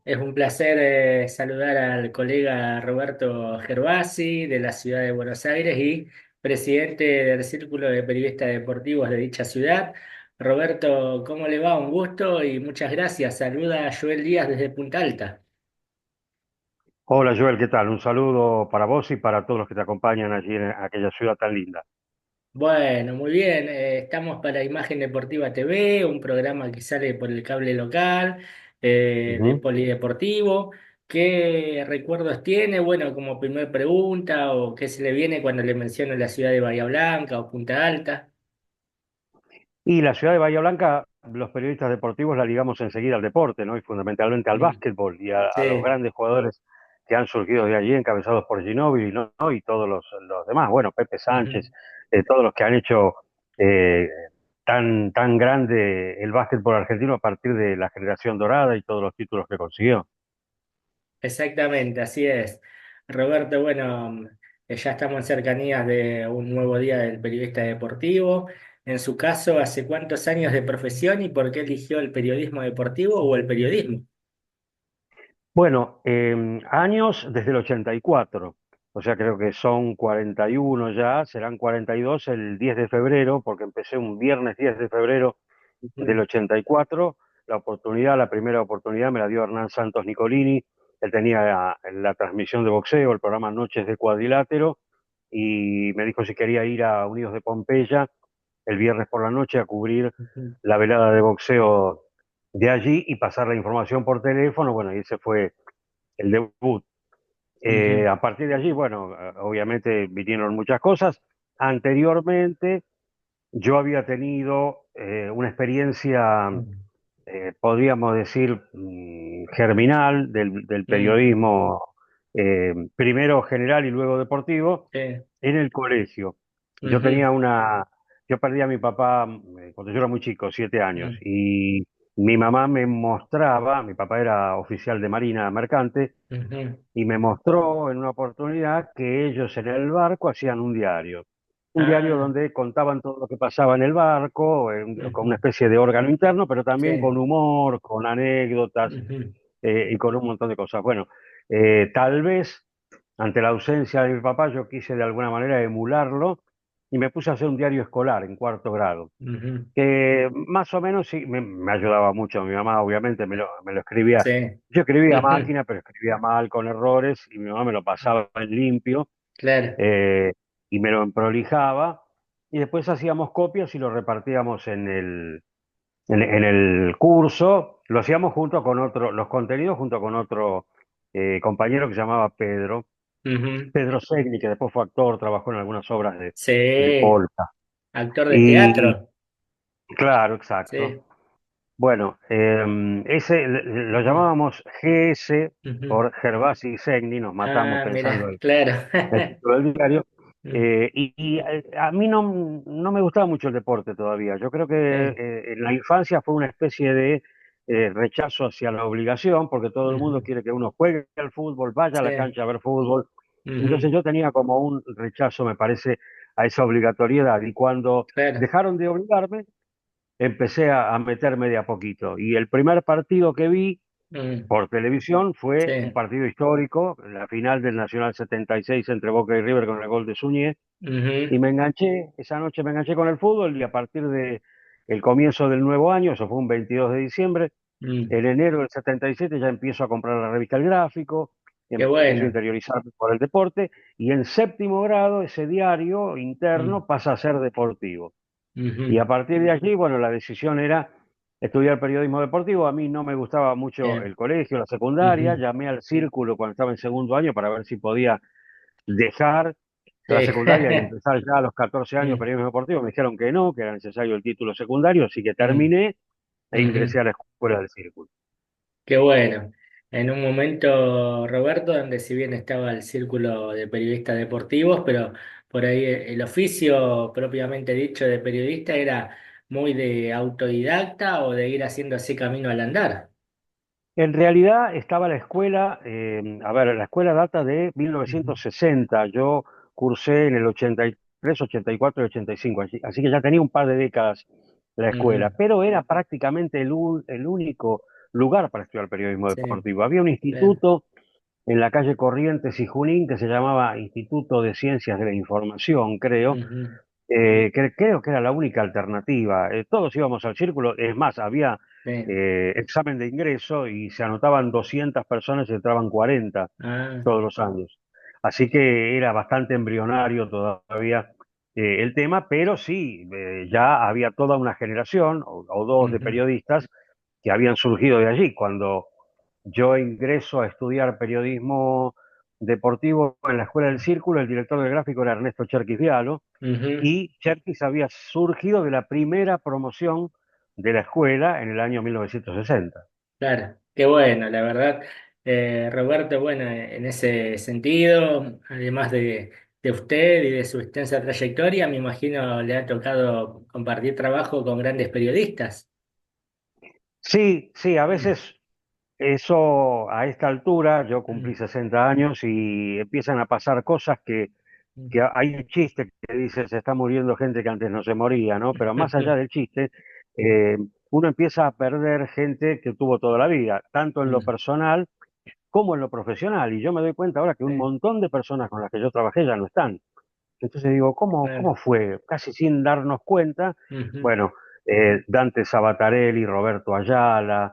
Es un placer saludar al colega Roberto Gervasi de la ciudad de Buenos Aires y presidente del Círculo de Periodistas Deportivos de dicha ciudad. Roberto, ¿cómo le va? Un gusto y muchas gracias. Saluda a Joel Díaz desde Punta Alta. Hola Joel, ¿qué tal? Un saludo para vos y para todos los que te acompañan allí en aquella ciudad tan linda. Bueno, muy bien. Estamos para Imagen Deportiva TV, un programa que sale por el cable local, de Ujú. polideportivo. ¿Qué recuerdos tiene? Bueno, como primer pregunta, o qué se le viene cuando le menciono la ciudad de Bahía Blanca o Punta Alta. Y la ciudad de Bahía Blanca, los periodistas deportivos la ligamos enseguida al deporte, ¿no? Y fundamentalmente al Mm, básquetbol y a los sí. grandes jugadores que han surgido de allí, encabezados por Ginóbili, ¿no? Y todos los demás, bueno, Pepe Ujú. Sánchez, todos los que han hecho eh, tan grande el básquetbol argentino a partir de la generación dorada y todos los títulos que consiguió. Exactamente, así es. Roberto, bueno, ya estamos en cercanías de un nuevo día del periodista deportivo. En su caso, ¿hace cuántos años de profesión y por qué eligió el periodismo deportivo o el periodismo? Bueno, años desde el 84, o sea, creo que son 41 ya, serán 42 el 10 de febrero, porque empecé un viernes 10 de febrero del Ujú, 84. La primera oportunidad me la dio Hernán Santos Nicolini. Él tenía la transmisión de boxeo, el programa Noches de Cuadrilátero, y me dijo si quería ir a Unidos de Pompeya el viernes por la noche a cubrir ujú, la velada de boxeo de allí y pasar la información por teléfono. Bueno, y ese fue el debut. ujú, A partir de allí, bueno, obviamente vinieron muchas cosas. Anteriormente, yo había tenido una experiencia, ujú, podríamos decir, germinal del ujú, periodismo, primero general y luego deportivo, sí, en el colegio. Yo ujú, tenía una, yo perdí a mi papá cuando yo era muy chico, 7 años, ujú, y mi mamá me mostraba, mi papá era oficial de Marina Mercante, ujú. y me mostró en una oportunidad que ellos en el barco hacían un diario Ah, donde contaban todo lo que pasaba en el barco, con una ujú, especie de órgano interno, pero también sí, con humor, con anécdotas ujú, y con un montón de cosas. Bueno, tal vez ante la ausencia de mi papá yo quise de alguna manera emularlo y me puse a hacer un diario escolar en cuarto grado ujú, que más o menos sí me ayudaba mucho. Mi mamá obviamente me lo escribía. sí, Yo escribía a ujú, máquina, pero escribía mal, con errores, y mi mamá me lo pasaba en limpio claro, eh, y me lo emprolijaba. Y después hacíamos copias y lo repartíamos en el curso. Lo hacíamos junto con otro, los contenidos junto con otro compañero que se llamaba Pedro, ujú, Pedro Segni, que después fue actor, trabajó en algunas obras de sí, Polka. actor de Y teatro, claro, exacto. sí, Bueno, ese lo ujú, llamábamos GS ujú. por Gervasi y Segni, nos matamos Ah, pensando mira, claro. el título del diario. Mm, A mí no me gustaba mucho el deporte todavía. Yo creo que sí, en la infancia fue una especie de rechazo hacia la obligación, porque todo el mundo ujú, quiere que uno juegue al fútbol, vaya a la sí, cancha a ver fútbol. ujú, Entonces yo tenía como un rechazo, me parece, a esa obligatoriedad. Y cuando claro, dejaron de obligarme, empecé a meterme de a poquito. Y el primer partido que vi mm, por televisión fue un sí, partido histórico, la final del Nacional 76 entre Boca y River con el gol de Suñé, y ujú, me enganché, esa noche me enganché con el fútbol y a partir de el comienzo del nuevo año, eso fue un 22 de diciembre, mm. en enero del 77 ya empiezo a comprar la revista El Gráfico, Qué empiezo a bueno. interiorizarme por el deporte y en séptimo grado ese diario Mm, interno pasa a ser deportivo. Y ujú, a partir de allí, bueno, la decisión era estudiar periodismo deportivo. A mí no me gustaba mucho bien, el colegio, la secundaria. ujú, Llamé al círculo cuando estaba en segundo año para ver si podía dejar la sí, secundaria y empezar ya a los 14 años mm, periodismo deportivo. Me dijeron que no, que era necesario el título secundario, así que mm, terminé e ingresé ujú. a la escuela del círculo. Qué bueno. En un momento, Roberto, donde si bien estaba el círculo de periodistas deportivos, pero por ahí el oficio propiamente dicho de periodista era muy de autodidacta o de ir haciendo así camino al andar. En realidad estaba la escuela, a ver, la escuela data de Ujú, 1960. Yo cursé en el 83, 84 y 85, así que ya tenía un par de décadas la escuela, ujú, pero era prácticamente el único lugar para estudiar periodismo sí, deportivo. Había un claro. instituto en la calle Corrientes y Junín que se llamaba Instituto de Ciencias de la Información, creo, Ujú, que creo que era la única alternativa. Todos íbamos al círculo, es más, había sí. examen de ingreso y se anotaban 200 personas y entraban 40 Ah, todos los años. Así que era bastante embrionario todavía el tema, pero sí, ya había toda una generación o dos de ujú, periodistas que habían surgido de allí. Cuando yo ingreso a estudiar periodismo deportivo en la Escuela del Círculo, el director del gráfico era Ernesto Cherkis Vialo, ujú. y Cherkis había surgido de la primera promoción de la escuela en el año 1960. Claro, qué bueno, la verdad. Roberto, bueno, en ese sentido, además de usted y de su extensa trayectoria, me imagino le ha tocado compartir trabajo con grandes periodistas. Sí, sí, a Mm, veces eso a esta altura, yo cumplí mm, 60 años y empiezan a pasar cosas mm. que hay un chiste que dice se está muriendo gente que antes no se moría, ¿no? Pero más allá del chiste, eh, uno empieza a perder gente que tuvo toda la vida, tanto en lo Mm, personal como en lo profesional. Y yo me doy cuenta ahora que un sí, montón de personas con las que yo trabajé ya no están. Entonces digo, ¿cómo claro. fue? Casi sin darnos cuenta. Ujú, Bueno, Dante Sabatarelli, Roberto Ayala,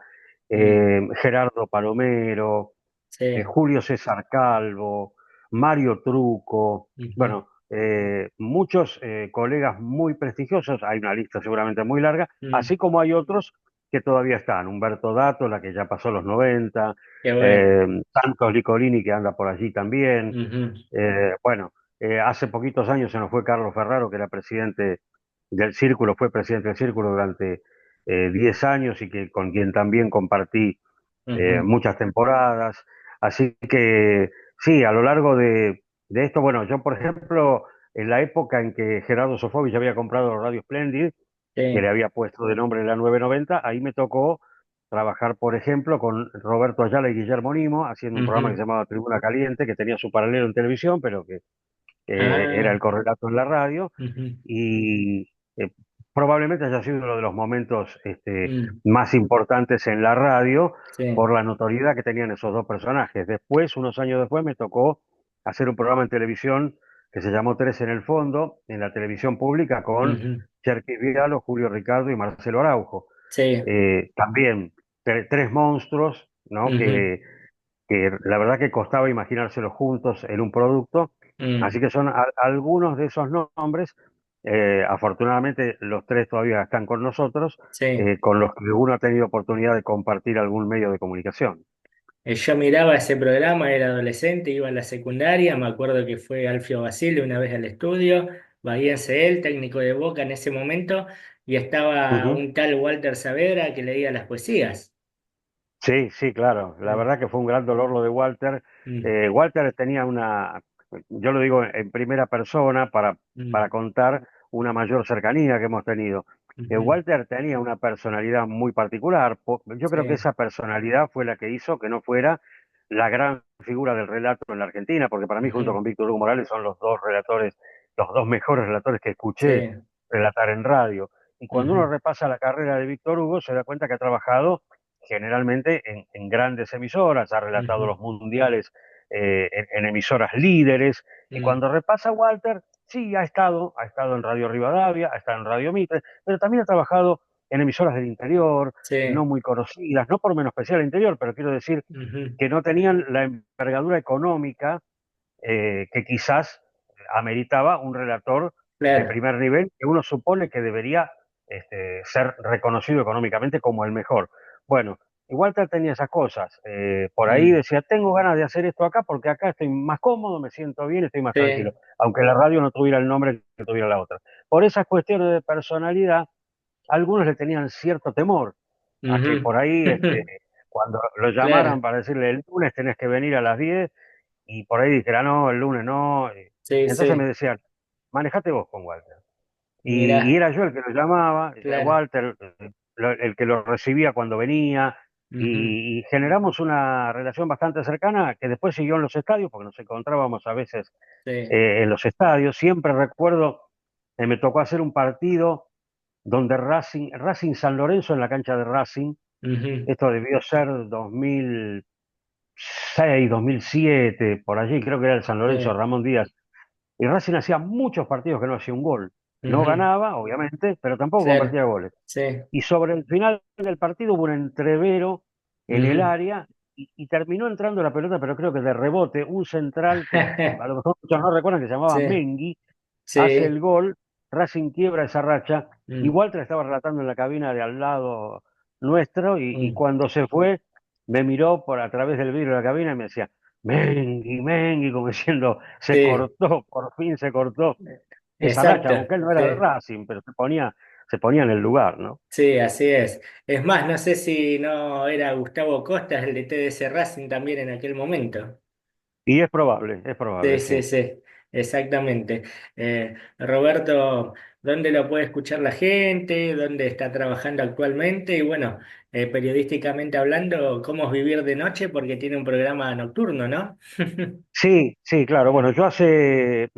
mm, Gerardo Palomero, sí, Julio César Calvo, Mario Truco, ujú, bueno, muchos colegas muy prestigiosos, hay una lista seguramente muy larga, mm, así como hay otros que todavía están, Humberto Dato, la que ya pasó los 90, qué bueno. Santos Licolini que anda por allí también, Ujú, bueno, hace poquitos años se nos fue Carlos Ferraro, que era presidente del Círculo, fue presidente del Círculo durante 10 años y que con quien también compartí ujú, muchas temporadas. Así que sí, a lo largo de esto, bueno, yo por ejemplo, en la época en que Gerardo Sofovich había comprado Radio Splendid, que le sí, había puesto de nombre la 990, ahí me tocó trabajar, por ejemplo, con Roberto Ayala y Guillermo Nimo, haciendo un programa que se ujú. llamaba Tribuna Caliente, que tenía su paralelo en televisión, pero que era Ah, el correlato en la radio, ujú, y probablemente haya sido uno de los momentos mm, más importantes en la radio sí, por la notoriedad que tenían esos dos personajes. Después, unos años después, me tocó hacer un programa en televisión que se llamó Tres en el Fondo, en la televisión pública, con ujú, Cherkis Vialo, Julio Ricardo y Marcelo Araujo. sí, También tres monstruos, ¿no? ujú, Que la verdad que costaba imaginárselos juntos en un producto. Así mm, que son algunos de esos nombres. Afortunadamente los tres todavía están con nosotros, sí. con los que uno ha tenido oportunidad de compartir algún medio de comunicación. Yo miraba ese programa, era adolescente, iba a la secundaria, me acuerdo que fue Alfio Basile una vez al estudio, Bahiense él, técnico de Boca en ese momento, y estaba Ujú. un tal Walter Saavedra que leía las poesías. Sí, sí, claro. La Sí. verdad que fue un gran dolor lo de Walter. Mm, Walter tenía yo lo digo en primera persona para mm, contar una mayor cercanía que hemos tenido. ujú, Walter tenía una personalidad muy particular. Yo creo que sí, esa personalidad fue la que hizo que no fuera la gran figura del relato en la Argentina, porque para mí junto ujú, con Víctor Hugo Morales son los dos relatores, los dos mejores relatores que sí, escuché relatar en radio. Y cuando uno ujú, repasa la carrera de Víctor Hugo, se da cuenta que ha trabajado generalmente en grandes emisoras, ha relatado ujú, los mundiales en emisoras líderes, y mm, cuando repasa Walter, sí, ha estado en Radio Rivadavia, ha estado en Radio Mitre, pero también ha trabajado en emisoras del interior, no sí, muy conocidas, no por menospreciar el interior, pero quiero decir ujú, que no tenían la envergadura económica que quizás ameritaba un relator de claro. primer nivel que uno supone que debería ser reconocido económicamente como el mejor. Bueno, Walter tenía esas cosas. Por ahí Mm, decía, tengo ganas de hacer esto acá porque acá estoy más cómodo, me siento bien, estoy más tranquilo, sí, aunque la radio no tuviera el nombre que tuviera la otra. Por esas cuestiones de personalidad, algunos le tenían cierto temor a que ujú. por ahí, cuando lo llamaran Claro, para decirle el lunes tenés que venir a las 10, y por ahí dijera, no, el lunes no. sí, Entonces me sí, decían, manejate vos con Walter. Y mirá, era yo el que lo llamaba, decía claro. Walter, el que lo recibía cuando venía, Ujú, y generamos una relación bastante cercana que después siguió en los estadios, porque nos encontrábamos a veces sí, en los estadios. Siempre recuerdo, me tocó hacer un partido donde Racing San Lorenzo en la cancha de Racing, Ujú. Esto debió ser 2006, 2007, por allí, creo que era el San Lorenzo Sí. Ramón Díaz. Y Racing hacía muchos partidos que no hacía un gol. No Ujú. ganaba, obviamente, pero tampoco Claro. convertía goles. Sí. Y sobre el final del partido hubo un entrevero en el Ujú. área y terminó entrando la pelota, pero creo que de rebote, un central que a lo mejor muchos no recuerdan que se llamaba Sí. Mengui, hace Sí. el gol, Racing quiebra esa racha, y Mm. Walter estaba relatando en la cabina de al lado nuestro, y Mm. cuando se fue, me miró por a través del vidrio de la cabina y me decía, Mengui, Mengui, como diciendo, se Sí. cortó, por fin se cortó esa racha, Exacto. aunque él no era de Sí. Racing, pero se ponía en el lugar, ¿no? Sí, así es. Es más, no sé si no era Gustavo Costas el de TDC Racing también en aquel momento. Y es Sí, probable, sí, sí. sí, exactamente. Roberto, ¿dónde lo puede escuchar la gente? ¿Dónde está trabajando actualmente? Y bueno, periodísticamente hablando, ¿cómo es vivir de noche? Porque tiene un programa nocturno, ¿no? Sí, sí, claro. Bueno, Mm, yo hace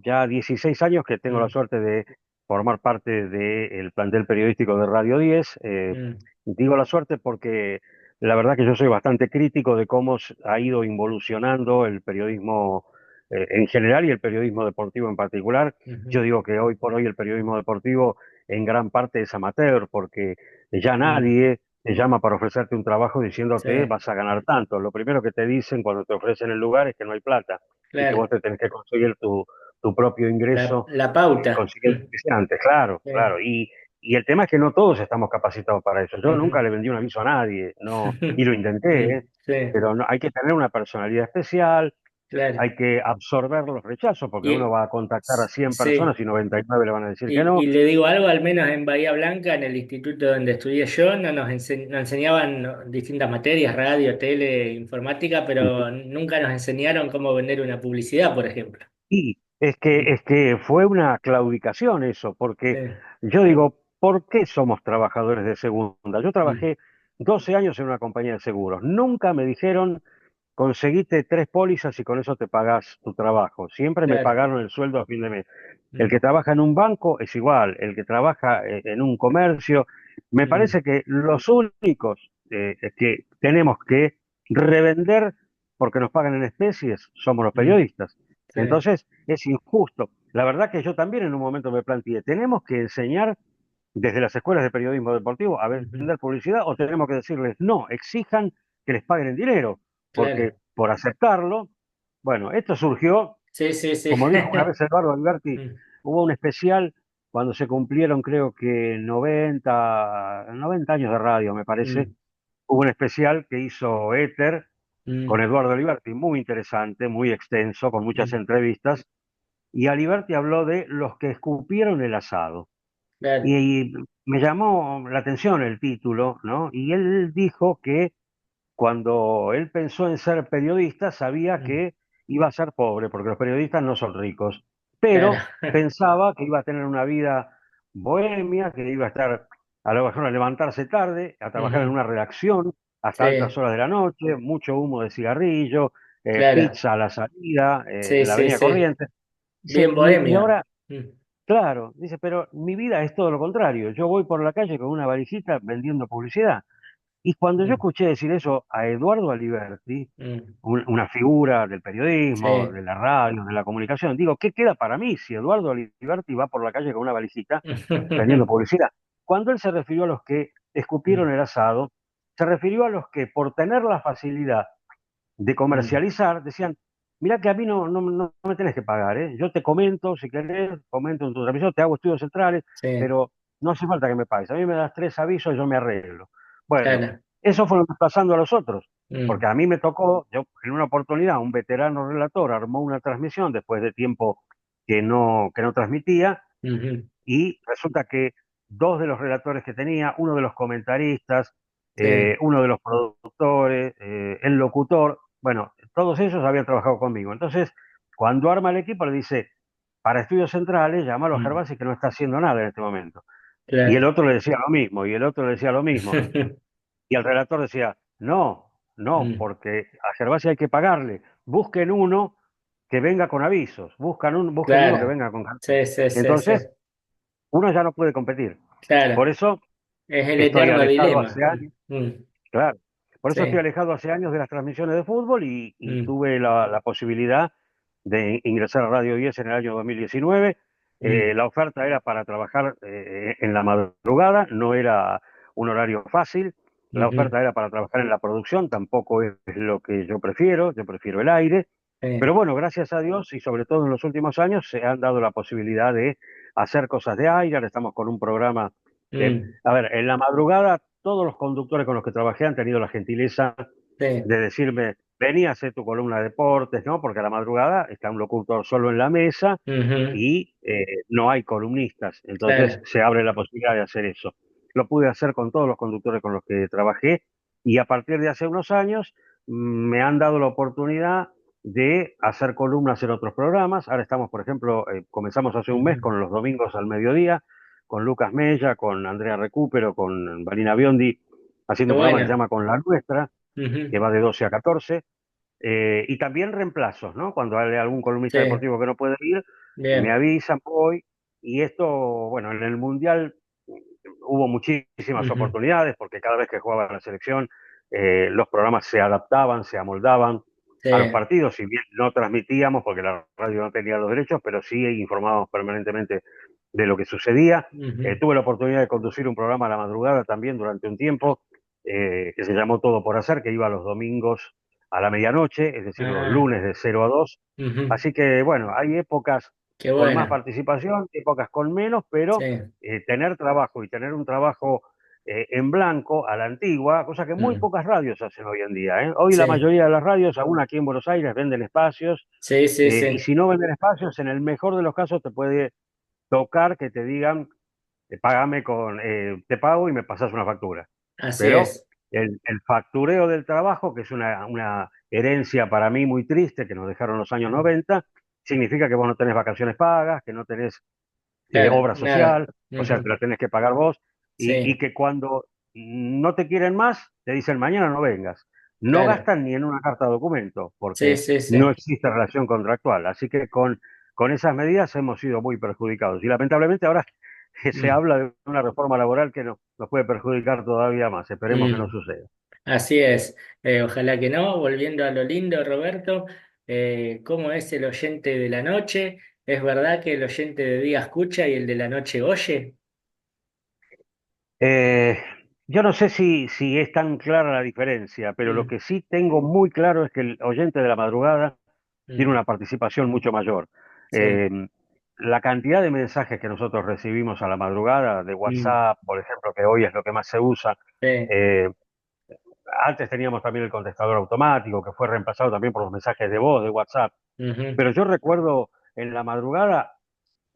ya 16 años que tengo la mm, suerte de formar parte del plantel periodístico de Radio 10. mm, Digo la suerte porque la verdad que yo soy bastante crítico de cómo ha ido involucionando el periodismo en general y el periodismo deportivo en particular. Yo ujú, digo que hoy por hoy el periodismo deportivo en gran parte es amateur porque ya mm. nadie te llama para ofrecerte un trabajo Sí, diciéndote vas a ganar tanto. Lo primero que te dicen cuando te ofrecen el lugar es que no hay plata y que vos claro, te tenés que conseguir tu propio ingreso la pauta. consiguiendo antes, claro, Sí, claro. Y el tema es que no todos estamos capacitados para eso. Yo nunca ujú. le vendí un aviso a nadie, no, y lo intenté, Mm, sí, pero hay que tener una personalidad especial, claro. hay que absorber los rechazos, porque uno Y va a contactar a 100 sí. personas y 99 le van a decir que no. Y le digo algo, al menos en Bahía Blanca, en el instituto donde estudié yo, no nos enseñaban distintas materias, radio, tele, informática, pero nunca nos enseñaron cómo vender una publicidad, por ejemplo. Y es que, Mm, es que fue una claudicación eso, porque sí, yo digo, ¿por qué somos trabajadores de segunda? Yo mm, trabajé 12 años en una compañía de seguros. Nunca me dijeron, conseguiste 3 pólizas y con eso te pagás tu trabajo. Siempre me claro. pagaron el sueldo a fin de mes. El Mm, que trabaja en un banco es igual, el que trabaja en un comercio. Me mm, parece que los únicos que tenemos que revender porque nos pagan en especies somos los mm, periodistas. sí, Entonces es injusto. La verdad que yo también en un momento me planteé, ¿tenemos que enseñar desde las escuelas de periodismo deportivo a ujú, vender publicidad o tenemos que decirles, no, exijan que les paguen en dinero? Porque claro. por aceptarlo, bueno, esto surgió, Sí, sí, sí. como dijo una vez Eduardo Alberti, Mm, hubo un especial cuando se cumplieron creo que 90 años de radio, me parece, mm, hubo un especial que hizo Éter con mm, Eduardo Aliberti, muy interesante, muy extenso, con muchas mm, entrevistas, y Aliberti habló de los que escupieron el asado. claro. Y me llamó la atención el título, ¿no? Y él dijo que cuando él pensó en ser periodista, sabía Mm, que iba a ser pobre, porque los periodistas no son ricos, claro. pero pensaba que iba a tener una vida bohemia, que iba a estar a lo mejor a levantarse tarde, a trabajar en Ujú, una redacción hasta altas sí, horas de la noche, mucho humo de cigarrillo, claro. pizza a la salida, Sí, en la sí, Avenida sí. Corrientes. Dice, Bien y bohemio. ahora, Mm, claro, dice, pero mi vida es todo lo contrario. Yo voy por la calle con una valijita vendiendo publicidad. Y cuando yo mm, escuché decir eso a Eduardo Aliberti, mm. una figura del periodismo, Sí. de la radio, de la comunicación, digo, ¿qué queda para mí si Eduardo Aliberti va por la calle con una valijita vendiendo publicidad? Cuando él se refirió a los que escupieron Mm, el asado, se refirió a los que por tener la facilidad de mm, comercializar, decían, mira que a mí no me tenés que pagar, ¿eh? Yo te comento, si querés, comento en tu transmisión, te hago estudios centrales, sí, pero no hace falta que me pagues. A mí me das 3 avisos y yo me arreglo. Bueno, claro. eso fue lo que pasando a los otros, porque Mm, a mí me tocó, yo en una oportunidad, un veterano relator armó una transmisión después de tiempo que no transmitía, ujú, y resulta que dos de los relatores que tenía, uno de los comentaristas, sí, uno de los productores, el locutor, bueno, todos ellos habían trabajado conmigo. Entonces, cuando arma el equipo, le dice, para estudios centrales, llámalo a mm, Gervasi que no está haciendo nada en este momento. Y el claro. otro le decía lo mismo, y el otro le decía lo mismo. Y el relator decía, no, no, Mm, porque a Gervasi hay que pagarle. Busquen uno que venga con avisos, busquen uno que claro. venga con cartel. Sí, sí, sí, sí. Entonces, uno ya no puede competir. Por Claro. eso Es el Estoy eterno alejado dilema. hace años, claro. Por eso estoy Sí, alejado hace años de las transmisiones de fútbol y mm, tuve la posibilidad de ingresar a Radio 10 en el año 2019. mm, La oferta era para trabajar en la madrugada, no era un horario fácil. La ujú, oferta era para trabajar en la producción, tampoco es lo que yo prefiero el aire. Pero sí, bueno, gracias a Dios y sobre todo en los últimos años se han dado la posibilidad de hacer cosas de aire. Ahora estamos con un programa mm, a ver, en la madrugada todos los conductores con los que trabajé han tenido la gentileza sí, de decirme, vení a hacer tu columna de deportes, ¿no? Porque a la madrugada está un locutor solo en la mesa ujú, y no hay columnistas, entonces claro, se abre la posibilidad de hacer eso. Lo pude hacer con todos los conductores con los que trabajé y a partir de hace unos años me han dado la oportunidad de hacer columnas en otros programas. Ahora estamos, por ejemplo, comenzamos hace un mes ujú, con los domingos al mediodía, con Lucas Mella, con Andrea Recupero, con Vanina Biondi, qué haciendo un programa que se bueno, llama Con la Nuestra, que ujú, va de 12 a 14. Y también reemplazos, ¿no? Cuando hay algún columnista sí, deportivo que no puede ir, me bien, avisan, voy. Y esto, bueno, en el Mundial hubo muchísimas ujú, oportunidades porque cada vez que jugaba la selección, los programas se adaptaban, se amoldaban sí, a los partidos, si bien no transmitíamos porque la radio no tenía los derechos, pero sí informábamos permanentemente de lo que sucedía. ujú, Tuve la oportunidad de conducir un programa a la madrugada también durante un tiempo, que se llamó Todo por Hacer, que iba los domingos a la medianoche, es decir, los ah, lunes de 0 a 2. ujú, Así que, bueno, hay épocas qué con más bueno, participación, épocas con menos, pero sí, tener trabajo y tener un trabajo en blanco a la antigua, cosa que muy mm, pocas radios hacen hoy en día, ¿eh? Hoy la sí, mayoría de las radios, aún aquí en Buenos Aires, venden espacios, sí, sí, y sí, si no venden espacios, en el mejor de los casos te puede tocar que te digan, págame te pago y me pasas una factura. así Pero es, el factureo del trabajo, que es una herencia para mí muy triste, que nos dejaron los años mm, 90, significa que vos no tenés vacaciones pagas, que no tenés claro, obra nada, social, o sea, te ujú, la tenés que pagar vos, y sí, que cuando no te quieren más, te dicen mañana no vengas. No claro, gastan ni en una carta de documento, sí, porque sí, no sí. existe relación contractual. Así que con esas medidas hemos sido muy perjudicados. Y lamentablemente ahora se Mm, habla de una reforma laboral que nos puede perjudicar todavía más. Esperemos que no mm. suceda. Así es, ojalá que no. Volviendo a lo lindo, Roberto, ¿cómo es el oyente de la noche? ¿Es verdad que el oyente de día escucha y el de la noche oye? Eh, yo no sé si es tan clara la diferencia, pero lo Mm, que sí tengo muy claro es que el oyente de la madrugada tiene mm, una participación mucho mayor. sí, Eh, la cantidad de mensajes que nosotros recibimos a la madrugada, de mm, WhatsApp, por ejemplo, que hoy es lo que más se usa, sí, eh, antes teníamos también el contestador automático, que fue reemplazado también por los mensajes de voz de WhatsApp, ujú, pero yo recuerdo en la madrugada,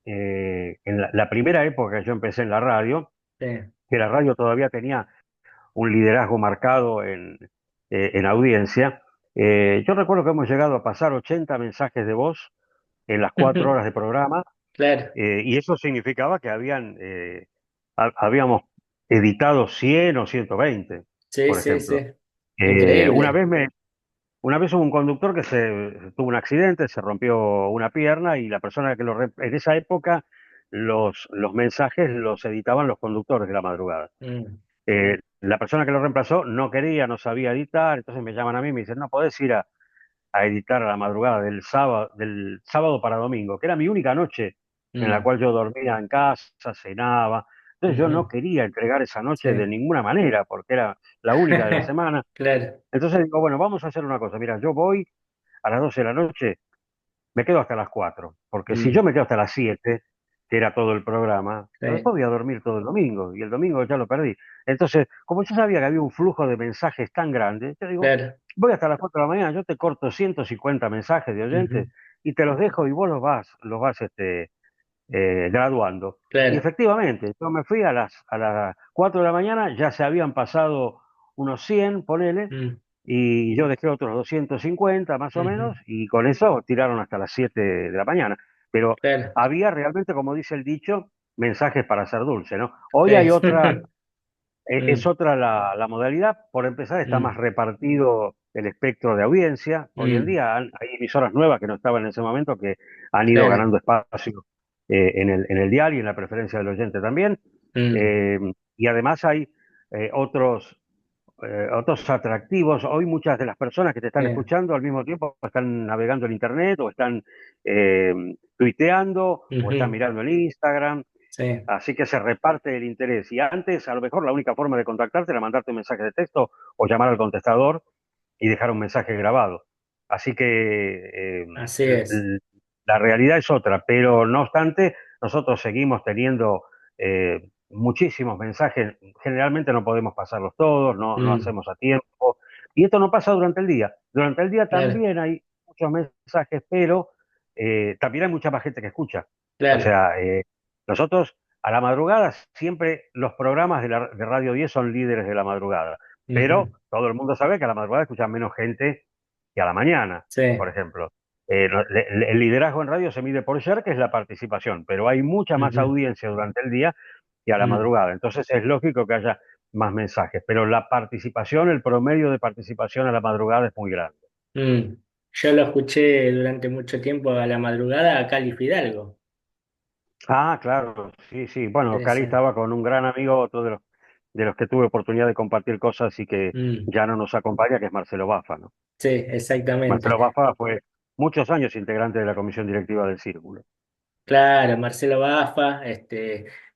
en la primera época que yo empecé en la radio, sí, que la radio todavía tenía un liderazgo marcado en audiencia. Yo recuerdo que hemos llegado a pasar 80 mensajes de voz en las 4 horas de programa, claro, y eso significaba que habíamos editado 100 o 120, sí, por sí, sí, ejemplo. Eh, una increíble. vez me, una vez hubo un conductor que tuvo un accidente, se rompió una pierna y la persona en esa época los mensajes los editaban los conductores de la madrugada. Mm, La persona que lo reemplazó no quería, no sabía editar, entonces me llaman a mí y me dicen, no podés ir a editar a la madrugada del sábado para domingo, que era mi única noche en la mm, cual yo dormía en casa, cenaba. Entonces yo no ujú, quería entregar esa noche de sí, ninguna manera, porque era la única de la semana. claro, Entonces digo, bueno, vamos a hacer una cosa. Mira, yo voy a las 12 de la noche, me quedo hasta las 4 porque si yo mm, me quedo hasta las 7 que era todo el programa, sí, después voy a dormir todo el domingo, y el domingo ya lo perdí. Entonces, como yo sabía que había un flujo de mensajes tan grande, yo digo, claro, voy hasta las 4 de la mañana, yo te corto 150 mensajes de oyentes ujú, y te los dejo y vos los vas graduando. Y claro, efectivamente, yo me fui a las 4 de la mañana, ya se habían pasado unos 100 ponele, mm, y yo dejé otros 250 más o ujú, menos, y con eso tiraron hasta las 7 de la mañana. Pero claro, había realmente, como dice el dicho, mensajes para hacer dulce, ¿no? Hoy hay sí, otra, es mm, otra la modalidad. Por empezar, está más mm, repartido el espectro de audiencia. Hoy en mm, día hay emisoras nuevas que no estaban en ese momento, que han ido claro. ganando espacio en el diario y en la preferencia del oyente también. Mm, Eh, y además hay otros otros atractivos. Hoy muchas de las personas que te están sí, escuchando al mismo tiempo están navegando en Internet o están tuiteando o están ujú, mirando el Instagram, sí, así que se reparte el interés. Y antes, a lo mejor, la única forma de contactarte era mandarte un mensaje de texto o llamar al contestador y dejar un mensaje grabado. Así que así es. la realidad es otra, pero no obstante, nosotros seguimos teniendo muchísimos mensajes. Generalmente no podemos pasarlos todos, no Mm, hacemos a tiempo. Y esto no pasa durante el día. Durante el día claro, también hay muchos mensajes, pero también hay mucha más gente que escucha. O claro. sea, nosotros a la madrugada siempre los programas de Radio 10 son líderes de la madrugada, pero Ujú, todo el mundo sabe que a la madrugada escuchan menos gente que a la mañana, por sí, ejemplo. El liderazgo en radio se mide por share, que es la participación, pero hay mucha más ujú, audiencia durante el día que a la mm, madrugada. Entonces es lógico que haya más mensajes, pero la participación, el promedio de participación a la madrugada es muy grande. mm. Yo lo escuché durante mucho tiempo a la madrugada a Cali Fidalgo. Ah, claro, sí, sí. Bueno, Cari Esa. estaba con un gran amigo, otro de los que tuve oportunidad de compartir cosas y que Mm, ya no nos acompaña, que es Marcelo Bafa, ¿no? sí, Marcelo exactamente. Bafa fue muchos años integrante de la comisión directiva del Círculo. Claro, Marcelo Bafa,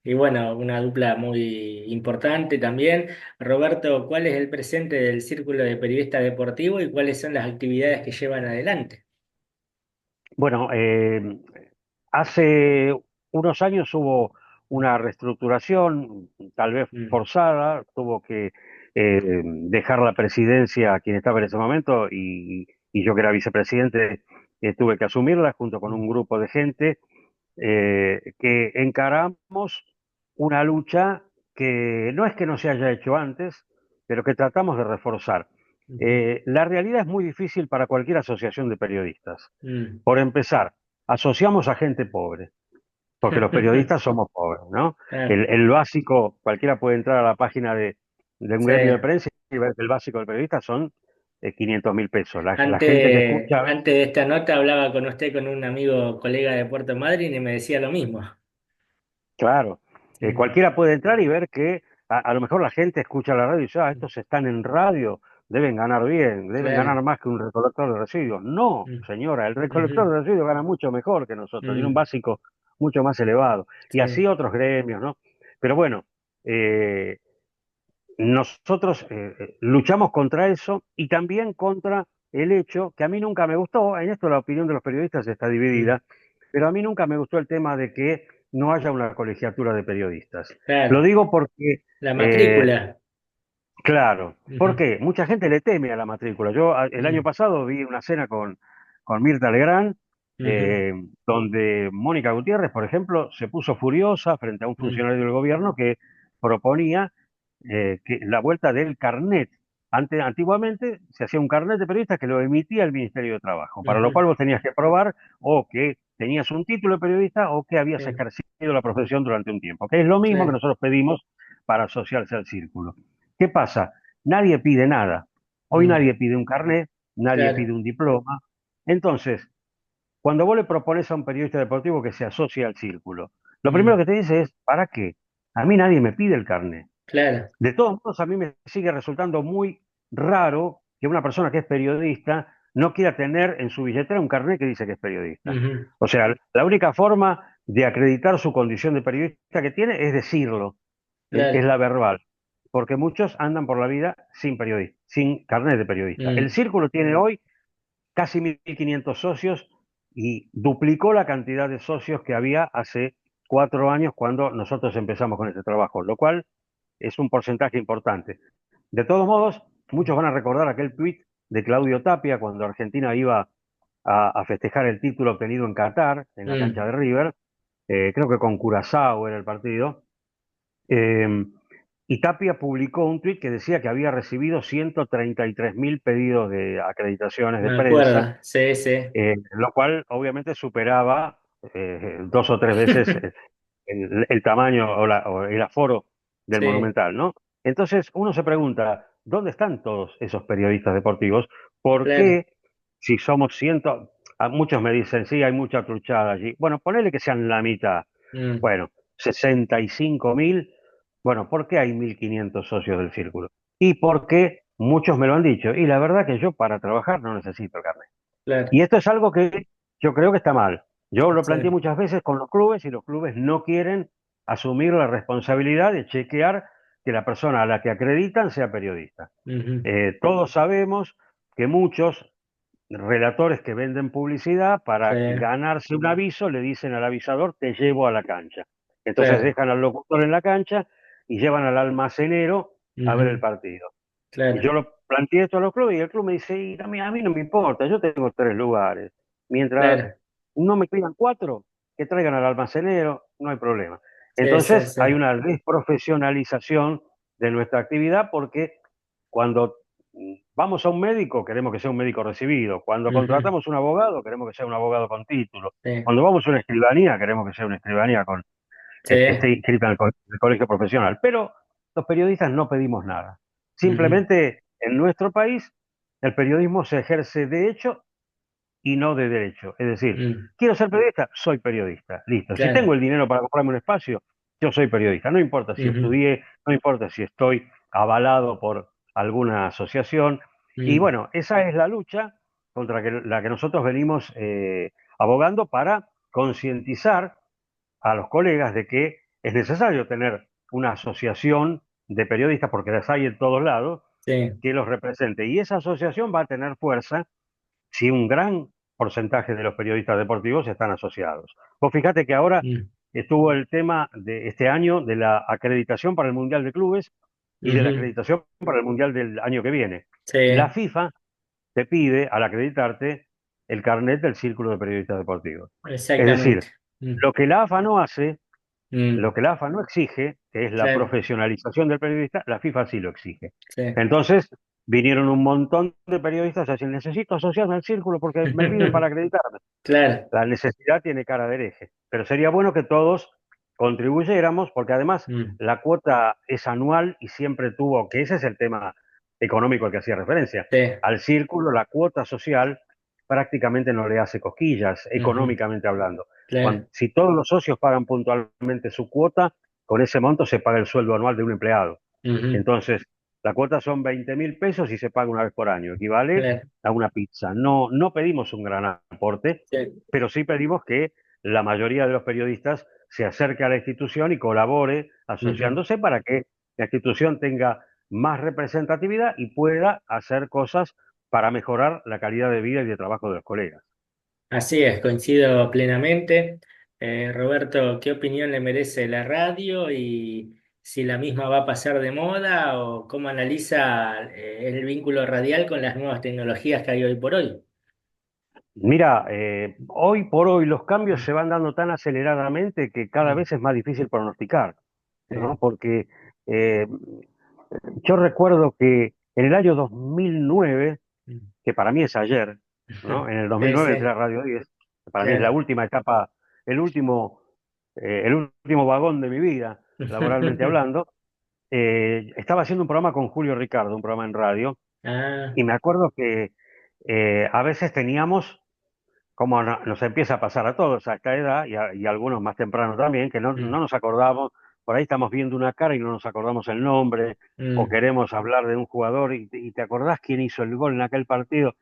y bueno, una dupla muy importante también. Roberto, ¿cuál es el presente del Círculo de Periodistas Deportivos y cuáles son las actividades que llevan adelante? Bueno, hace unos años hubo una reestructuración, tal vez Mm, forzada, tuvo que dejar la presidencia a quien estaba en ese momento y yo que era vicepresidente tuve que asumirla junto con mm, un grupo de gente que encaramos una lucha que no es que no se haya hecho antes, pero que tratamos de reforzar. ujú, La realidad es muy difícil para cualquier asociación de periodistas. mm. Por empezar, asociamos a gente pobre, porque los periodistas somos pobres, ¿no? Claro, El básico, cualquiera puede entrar a la página de un sí. gremio de prensa y ver que el básico del periodista son 500.000 pesos. La gente que Antes, escucha, antes de esta nota hablaba con usted con un amigo colega de Puerto Madryn y me decía lo mismo. claro, Sí, cualquiera puede entrar y ver que a lo mejor la gente escucha la radio y dice, ah, estos están en radio, deben ganar bien, deben ganar claro. más que un recolector de residuos. No, Mm, señora, el recolector ujú, de residuos gana mucho mejor que nosotros, tiene un mm, básico mucho más elevado. Y así sí, otros gremios, ¿no? Pero bueno, eh, nosotros luchamos contra eso y también contra el hecho que a mí nunca me gustó, en esto la opinión de los periodistas está mm, dividida, pero a mí nunca me gustó el tema de que no haya una colegiatura de periodistas. Lo claro. digo porque, La eh, matrícula. claro, Ujú, porque mucha gente le teme a la matrícula. Yo el año mm, pasado vi una cena con Mirta Legrand, ujú, donde Mónica Gutiérrez, por ejemplo, se puso furiosa frente a un mm, funcionario del gobierno que proponía que la vuelta del carnet. Antiguamente se hacía un carnet de periodista que lo emitía el Ministerio de Trabajo, para lo ujú, cual vos tenías que probar o que tenías un título de periodista o que habías sí, ejercido la profesión durante un tiempo, que es lo sí, mismo que nosotros pedimos para asociarse al círculo. ¿Qué pasa? Nadie pide nada. Hoy mm, nadie pide un carnet, nadie pide claro. un diploma. Entonces, cuando vos le propones a un periodista deportivo que se asocie al círculo, lo primero Mm, que te dice es, ¿para qué? A mí nadie me pide el carnet. claro. De todos modos, a mí me sigue resultando muy raro que una persona que es periodista no quiera tener en su billetera un carnet que dice que es periodista. Ujú, O sea, la única forma de acreditar su condición de periodista que tiene es decirlo, es claro. la verbal, porque muchos andan por la vida sin periodista, sin carnet de periodista. El Mm, Círculo tiene hoy casi 1.500 socios y duplicó la cantidad de socios que había hace 4 años cuando nosotros empezamos con este trabajo, lo cual es un porcentaje importante. De todos modos, muchos van a recordar aquel tuit de Claudio Tapia cuando Argentina iba a festejar el título obtenido en Qatar, en la cancha mm, de River, creo que con Curazao era el partido, eh, y Tapia publicó un tuit que decía que había recibido 133.000 pedidos de acreditaciones de me prensa, acuerdo. Sí, sí. lo cual obviamente superaba 2 o 3 veces el tamaño o el aforo del Sí, Monumental, ¿no? Entonces uno se pregunta, ¿dónde están todos esos periodistas deportivos? ¿Por claro. qué si somos cientos, a muchos me dicen, sí, hay mucha truchada allí? Bueno, ponele que sean la mitad. Mm, Bueno, 65.000 Bueno, ¿por qué hay 1.500 socios del círculo? Y porque muchos me lo han dicho. Y la verdad que yo para trabajar no necesito el carnet. Claro, Y esto es algo que yo creo que está mal. Yo lo planteé sí. muchas veces con los clubes y los clubes no quieren asumir la responsabilidad de chequear que la persona a la que acreditan sea periodista. Ujú, Todos sabemos que muchos relatores que venden publicidad sí, para ganarse un aviso le dicen al avisador, te llevo a la cancha. Entonces claro, dejan al locutor en la cancha y llevan al almacenero a ver el ujú, partido. Y claro, yo lo planteé esto a los clubes y el club me dice, "Y a mí no me importa, yo tengo 3 lugares. Mientras claro. no me pidan 4, que traigan al almacenero, no hay problema". Sí, sí, Entonces sí. hay una desprofesionalización de nuestra actividad porque cuando vamos a un médico queremos que sea un médico recibido, cuando Ujú, contratamos un abogado queremos que sea un abogado con título, sí, cuando vamos a una escribanía queremos que sea una escribanía con, sí, que esté inscrita en el colegio profesional. Pero los periodistas no pedimos nada. ujú, Simplemente en nuestro país el periodismo se ejerce de hecho y no de derecho. Es decir, mm, quiero ser periodista, soy periodista. Listo. Si tengo claro, el dinero para comprarme un espacio, yo soy periodista. No importa si ujú, estudié, no importa si estoy avalado por alguna asociación. Y mm, bueno, esa es la lucha contra la que nosotros venimos abogando para concientizar a los colegas de que es necesario tener una asociación de periodistas, porque las hay en todos lados, sí, que los represente. Y esa asociación va a tener fuerza si un gran porcentaje de los periodistas deportivos están asociados. Vos fíjate que ahora mm, estuvo el tema de este año de la acreditación para el Mundial de Clubes y de la ujú, acreditación para el Mundial del año que viene. sí, La FIFA te pide, al acreditarte, el carnet del Círculo de Periodistas Deportivos. Es decir, exactamente. Mm, lo que la AFA no hace, lo mm, que la AFA no exige, que es la claro, profesionalización del periodista, la FIFA sí lo exige. sí. Entonces, vinieron un montón de periodistas a decir, necesito asociarme al círculo porque me piden para acreditarme. Claro, La necesidad tiene cara de hereje, pero sería bueno que todos contribuyéramos, porque además mm, la cuota es anual y siempre tuvo, que ese es el tema económico al que hacía referencia, sí, al círculo la cuota social prácticamente no le hace cosquillas, ujú, económicamente hablando. claro, Si todos los socios pagan puntualmente su cuota, con ese monto se paga el sueldo anual de un empleado. ujú, Entonces, la cuota son 20.000 pesos y se paga una vez por año, equivale claro, a una pizza. No, no pedimos un gran aporte, sí, pero sí pedimos que la mayoría de los periodistas se acerque a la institución y colabore ujú. asociándose para que la institución tenga más representatividad y pueda hacer cosas para mejorar la calidad de vida y de trabajo de los colegas. Así es, coincido plenamente. Roberto, ¿qué opinión le merece la radio y si la misma va a pasar de moda o cómo analiza el vínculo radial con las nuevas tecnologías que hay hoy por hoy? Mira, hoy por hoy los cambios Mm, se van dando tan aceleradamente que cada mm, vez es más difícil pronosticar, ¿no? sí, Porque eh, yo recuerdo que en el año 2009, mm. que para mí es ayer, ¿no? En el Sí, 2009 entré sí, a Radio 10, que para mí es la claro. última etapa, el último, el último vagón de mi vida, laboralmente hablando. Estaba haciendo un programa con Julio Ricardo, un programa en radio, Ah, y me acuerdo que a veces teníamos, como nos empieza a pasar a todos a esta edad, y a algunos más temprano también, que no mm, nos acordamos, por ahí estamos viendo una cara y no nos acordamos el nombre, o mm, queremos hablar de un jugador y te acordás quién hizo el gol en aquel partido.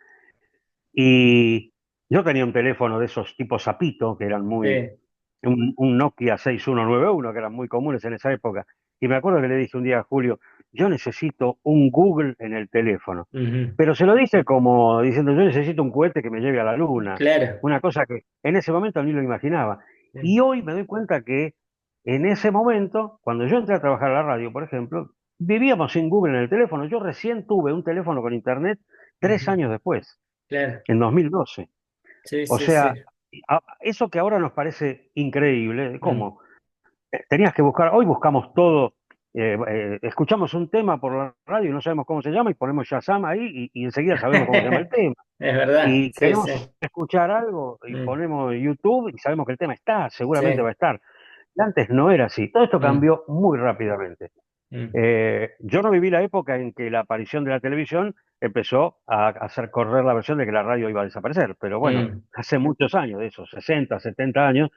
Y yo tenía un teléfono de esos tipos Zapito, que eran muy, sí, un Nokia 6191, que eran muy comunes en esa época. Y me acuerdo que le dije un día a Julio, yo necesito un Google en el teléfono. ujú, Pero se lo dice como diciendo, yo necesito un cohete que me lleve a la luna. claro. Una cosa que en ese momento ni lo imaginaba. Sí, Y hoy me doy cuenta que en ese momento, cuando yo entré a trabajar a la radio, por ejemplo, vivíamos sin Google en el teléfono. Yo recién tuve un teléfono con internet 3 años después, claro. en 2012. Sí, O sí, sí. sea, eso que ahora nos parece increíble, Mm, ¿cómo? Tenías que buscar, hoy buscamos todo, escuchamos un tema por la radio y no sabemos cómo se llama y ponemos Shazam ahí y enseguida sabemos cómo se llama el tema. Es verdad, Y sí, queremos sí. escuchar algo y Mm, ponemos YouTube y sabemos que el tema está, seguramente va sí. a estar. Y antes no era así, todo esto Mm, cambió muy rápidamente. mm, Yo no viví la época en que la aparición de la televisión empezó a hacer correr la versión de que la radio iba a desaparecer, pero bueno, mm, hace muchos años, de esos 60, 70 años,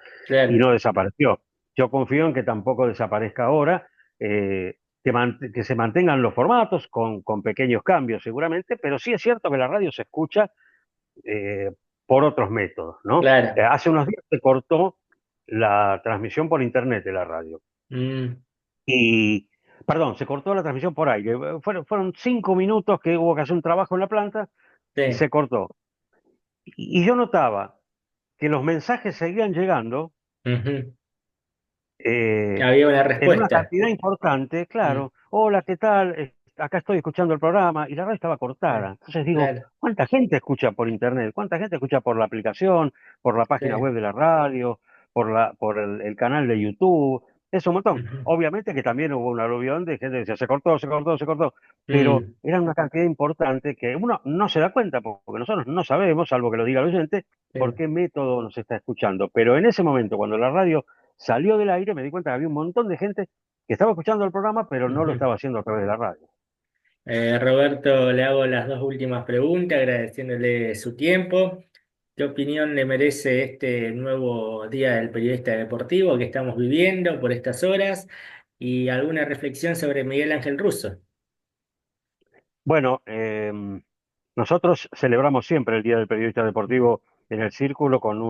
y claro. no desapareció. Yo confío en que tampoco desaparezca ahora, que se mantengan los formatos con pequeños cambios seguramente, pero sí es cierto que la radio se escucha eh, por otros métodos, ¿no? Claro. Hace unos días se cortó la transmisión por internet de la radio. Mm, Y, perdón, se cortó la transmisión por aire. Fueron 5 minutos que hubo que hacer un trabajo en la planta y sí. se cortó. Y yo notaba que los mensajes seguían llegando Ujú. eh, Había una en una respuesta. cantidad importante, Mm, claro. Hola, ¿qué tal? Acá estoy escuchando el programa y la radio estaba cortada. Entonces digo, claro. ¿cuánta gente escucha por internet? ¿Cuánta gente escucha por la aplicación, por la Sí. página web de la radio, por el canal de YouTube? Es un montón. Ujú. Obviamente que también hubo un aluvión de gente que decía, se cortó, se cortó, se cortó. Pero Mm, era una cantidad importante que uno no se da cuenta, porque nosotros no sabemos, salvo que lo diga el oyente, por sí. qué método nos está escuchando. Pero en ese momento, cuando la radio salió del aire, me di cuenta que había un montón de gente que estaba escuchando el programa, pero no lo Ujú. estaba haciendo a través de la radio. Roberto, le hago las dos últimas preguntas, agradeciéndole su tiempo. ¿Qué opinión le merece este nuevo Día del Periodista Deportivo que estamos viviendo por estas horas? ¿Y alguna reflexión sobre Miguel Ángel Russo? Bueno, nosotros celebramos siempre el Día del Periodista Deportivo en el Círculo con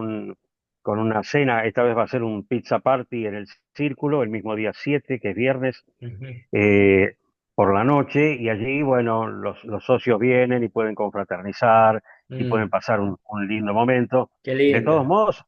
una cena. Esta vez va a ser un pizza party en el Círculo, el mismo día 7, que es viernes, Ujú. eh, por la noche. Y allí, bueno, los socios vienen y pueden confraternizar y pueden Mm, pasar un lindo momento. qué De todos lindo. modos,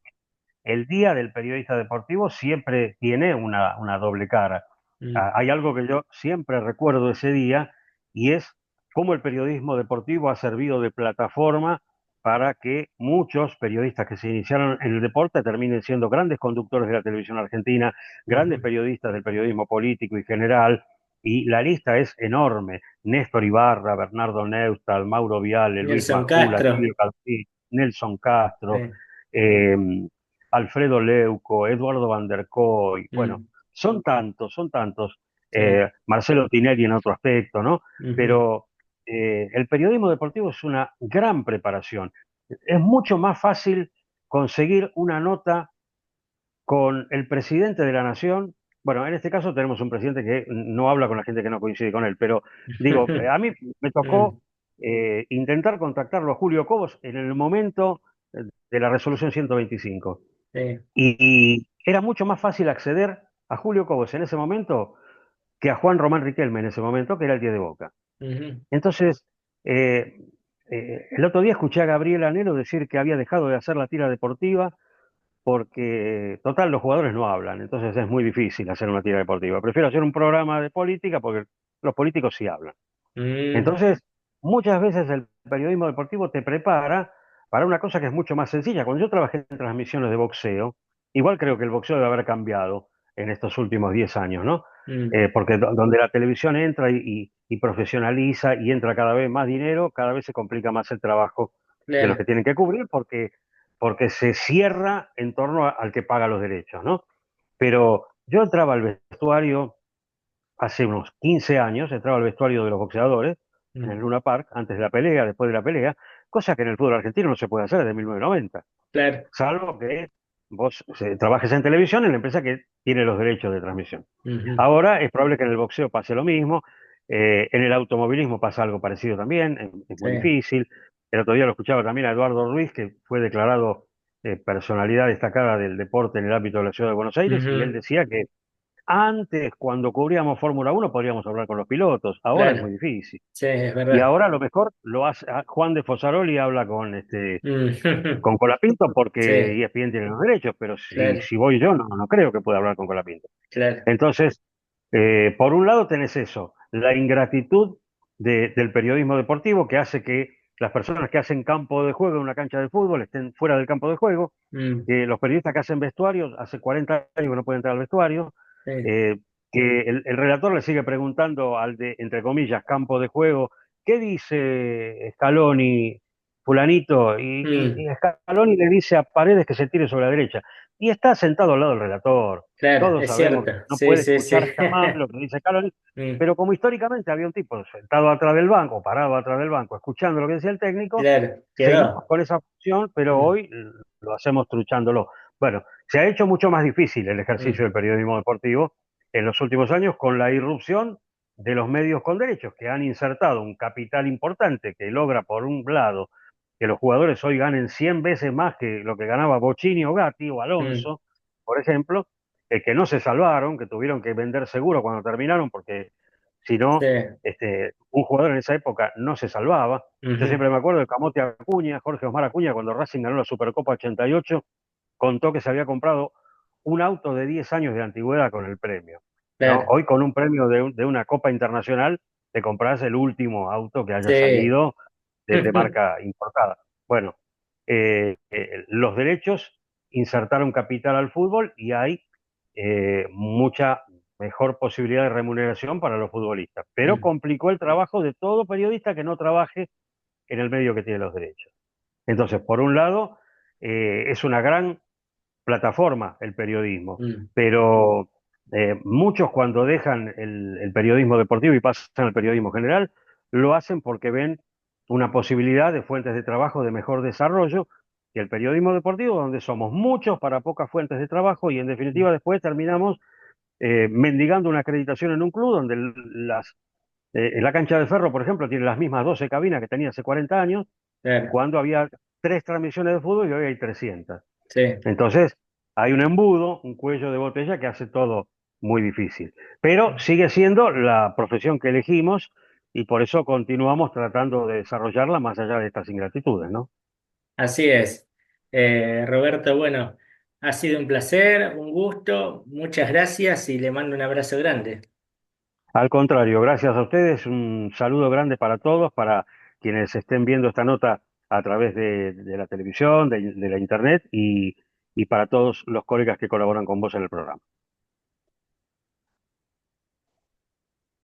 el Día del Periodista Deportivo siempre tiene una doble cara. Mm, Hay algo que yo siempre recuerdo de ese día y es cómo el periodismo deportivo ha servido de plataforma para que muchos periodistas que se iniciaron en el deporte terminen siendo grandes conductores de la televisión argentina, grandes ujú. periodistas del periodismo político y general, y la lista es enorme. Néstor Ibarra, Bernardo Neustadt, Mauro Viale, Luis Nelson Majula, Castro. Silvio Calcí, Nelson Castro, Sí. eh, Alfredo Leuco, Eduardo Van der Koy, bueno, Mm, son tantos, sí. Marcelo Tinelli en otro aspecto, ¿no? Ujú, Pero el periodismo deportivo es una gran preparación. Es mucho más fácil conseguir una nota con el presidente de la nación. Bueno, en este caso tenemos un presidente que no habla con la gente que no coincide con él, pero digo, a mí me tocó mm, intentar contactarlo a Julio Cobos en el momento de la resolución 125. sí. Y era mucho más fácil acceder a Julio Cobos en ese momento que a Juan Román Riquelme en ese momento, que era el 10 de Boca. Ujú, Entonces, eh, el otro día escuché a Gabriel Anelo decir que había dejado de hacer la tira deportiva porque, total, los jugadores no hablan, entonces es muy difícil hacer una tira deportiva. Prefiero hacer un programa de política porque los políticos sí hablan. mm, Entonces, muchas veces el periodismo deportivo te prepara para una cosa que es mucho más sencilla. Cuando yo trabajé en transmisiones de boxeo, igual creo que el boxeo debe haber cambiado en estos últimos 10 años, ¿no? mm, Porque donde la televisión entra y profesionaliza y entra cada vez más dinero, cada vez se complica más el trabajo de los que claro. tienen que cubrir porque se cierra en torno al que paga los derechos, ¿no? Pero yo entraba al vestuario hace unos 15 años, entraba al vestuario de los boxeadores en el Mm, Luna Park, antes de la pelea, después de la pelea, cosa que en el fútbol argentino no se puede hacer desde 1990, claro. salvo que vos trabajes en televisión en la empresa que tiene los derechos de transmisión. Ujú, Ahora es probable que en el boxeo pase lo mismo, en el automovilismo pasa algo parecido también, es sí. muy difícil. El otro día lo escuchaba también a Eduardo Ruiz, que fue declarado personalidad destacada del deporte en el ámbito de la ciudad de Buenos Aires, y él Ujú, decía que antes, cuando cubríamos Fórmula 1, podríamos hablar con los pilotos. Ahora es muy claro. difícil. Sí, es Y verdad. ahora a lo mejor lo hace Juan de Fosaroli habla Mm, con Colapinto porque sí, ESPN tiene los derechos, pero claro, si voy yo, no creo que pueda hablar con Colapinto. claro. Entonces, por un lado tenés eso, la ingratitud del periodismo deportivo que hace que las personas que hacen campo de juego en una cancha de fútbol estén fuera del campo de juego, Mm, que los periodistas que hacen vestuarios, hace 40 años que no pueden entrar al vestuario, sí. eh, que el relator le sigue preguntando al de, entre comillas, campo de juego, ¿qué dice Scaloni, fulanito? Y Mm, Scaloni le dice a Paredes que se tire sobre la derecha. Y está sentado al lado del relator. claro, Todos es sabemos cierto. que no Sí, puede sí, sí. escuchar jamás lo que dice Scaloni, Mm, pero como históricamente había un tipo sentado atrás del banco, parado atrás del banco, escuchando lo que decía el técnico, claro, seguimos quedó. con esa función, pero Mm, hoy lo hacemos truchándolo. Bueno, se ha hecho mucho más difícil el ejercicio mm, del periodismo deportivo, en los últimos años con la irrupción de los medios con derechos, que han insertado un capital importante que logra, por un lado, que los jugadores hoy ganen 100 veces más que lo que ganaba Bocini o Gatti o Mm, Alonso, por ejemplo, que no se salvaron, que tuvieron que vender seguro cuando terminaron, porque si sí, no, un jugador en esa época no se salvaba. Yo ujú, siempre me acuerdo de Camote Acuña, Jorge Osmar Acuña, cuando Racing ganó la Supercopa 88, contó que se había comprado un auto de 10 años de antigüedad con el premio, ¿no? claro, Hoy con un premio de una Copa Internacional te compras el último auto que haya sí, salido de marca importada. Bueno, los derechos insertaron capital al fútbol y hay mucha mejor posibilidad de remuneración para los futbolistas, pero Mm, complicó el trabajo de todo periodista que no trabaje en el medio que tiene los derechos. Entonces, por un lado, es una gran plataforma el periodismo, mm, pero muchos cuando dejan el periodismo deportivo y pasan al periodismo general, lo hacen porque ven una posibilidad de fuentes de trabajo de mejor desarrollo que el periodismo deportivo, donde somos muchos para pocas fuentes de trabajo y en definitiva después terminamos mendigando una acreditación en un club donde la cancha de Ferro, por ejemplo, tiene las mismas 12 cabinas que tenía hace 40 años, claro, cuando había 3 transmisiones de fútbol y hoy hay 300. sí. Entonces, hay un embudo, un cuello de botella que hace todo muy difícil. Pero sigue siendo la profesión que elegimos y por eso continuamos tratando de desarrollarla más allá de estas ingratitudes, ¿no? Así es. Roberto, bueno, ha sido un placer, un gusto, muchas gracias y le mando un abrazo grande. Al contrario, gracias a ustedes, un saludo grande para todos, para quienes estén viendo esta nota a través de la televisión, de la internet y para todos los colegas que colaboran con vos en el programa.